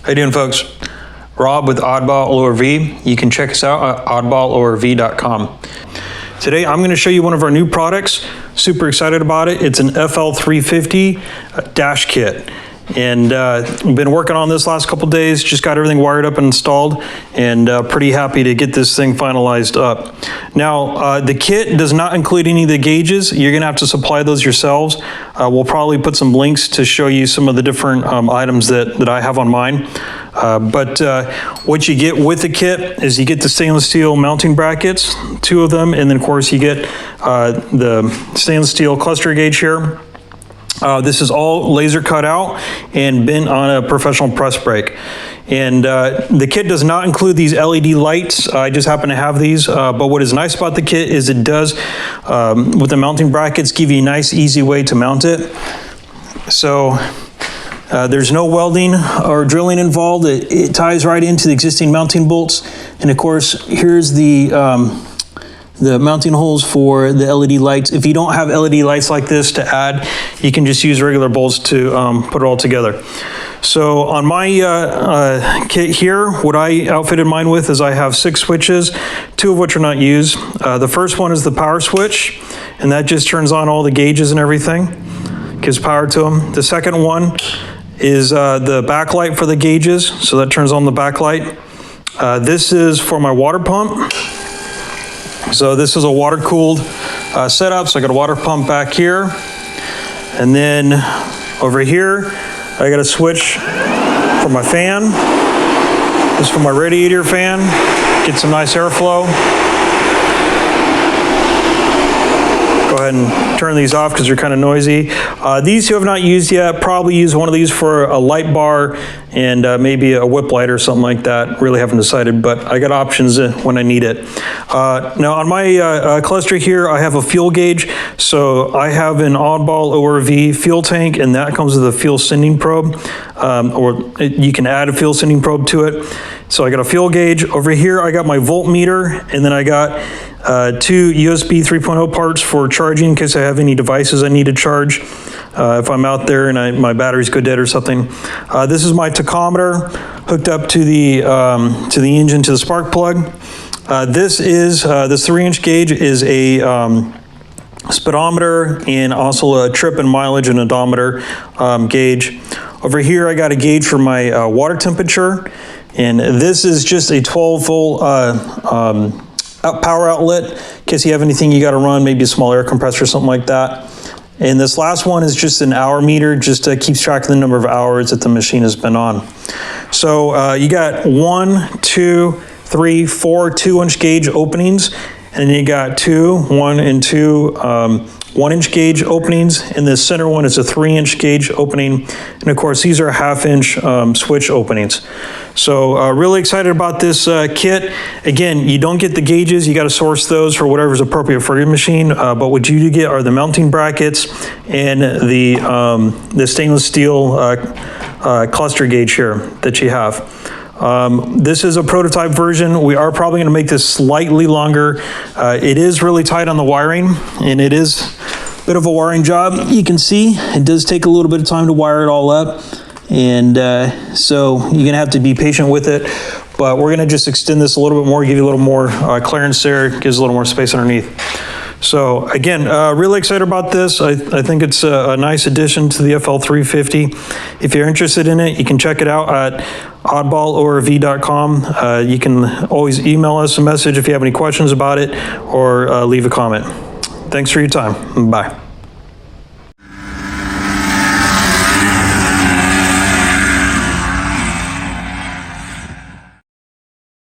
How you doing, folks? Rob with Oddball ORV. You can check us out at oddballorv.com. Today, I'm going to show you one of our new products. Super excited about it. It's an FL350 Dash kit. And we've been working on this last couple days, just got everything wired up and installed, and pretty happy to get this thing finalized up. Now, the kit does not include any of the gauges. You're gonna have to supply those yourselves. We'll probably put some links to show you some of the different items that I have on mine. But what you get with the kit is you get the stainless steel mounting brackets, 2 of them, and then of course you get the stainless steel cluster gauge here. This is all laser cut out and bent on a professional press brake. And the kit does not include these LED lights. I just happen to have these. But what is nice about the kit is it does, with the mounting brackets, give you a nice, easy way to mount it. So there's no welding or drilling involved. It ties right into the existing mounting bolts. And of course, here's the mounting holes for the LED lights. If you don't have LED lights like this to add, you can just use regular bolts to put it all together. So on my kit here, what I outfitted mine with is I have 6 switches, 2 of which are not used. The first one is the power switch, and that just turns on all the gauges and everything, gives power to them. The second one is the backlight for the gauges, so that turns on the backlight. This is for my water pump. So this is a water-cooled setup, so I got a water pump back here. And then over here, I got a switch for my fan. This is for my radiator fan, get some nice airflow. Go ahead and turn these off because they're kind of noisy. These who have not used yet, probably use one of these for a light bar and maybe a whip light or something like that. Really haven't decided, but I got options when I need it. Now on my cluster here, I have a fuel gauge. So I have an Oddball ORV fuel tank, and that comes with a fuel sending probe, or you can add a fuel sending probe to it. So I got a fuel gauge. Over here, I got my voltmeter, and then I got 2 USB 3.0 parts for charging in case I have any devices I need to charge if I'm out there and my batteries go dead or something. This is my tachometer hooked up to the engine, to the spark plug. This 3-inch gauge is a speedometer and also a trip and mileage and odometer gauge. Over here I got a gauge for my water temperature, and this is just a 12-volt power outlet in case you have anything you got to run, maybe a small air compressor or something like that. And this last one is just an hour meter, just keeps track of the number of hours that the machine has been on. So you got 1, 2, 3, 4 2-inch gauge openings, and you got 2, 1 and 2 1-inch gauge openings, and the center one is a 3-inch gauge opening, and of course these are 1/2-inch switch openings. So really excited about this kit. Again, you don't get the gauges, you got to source those for whatever's appropriate for your machine, but what you do get are the mounting brackets and the stainless steel cluster gauge here that you have. This is a prototype version. We are probably going to make this slightly longer. It is really tight on the wiring, and it is a bit of a wiring job. You can see it does take a little bit of time to wire it all up, and so you're going to have to be patient with it. But we're going to just extend this a little bit more, give you a little more clearance there, gives a little more space underneath. So again, really excited about this. I think it's a nice addition to the FL350. If you're interested in it, you can check it out at oddballorv.com. You can always email us a message if you have any questions about it, or leave a comment. Thanks for your time. Bye.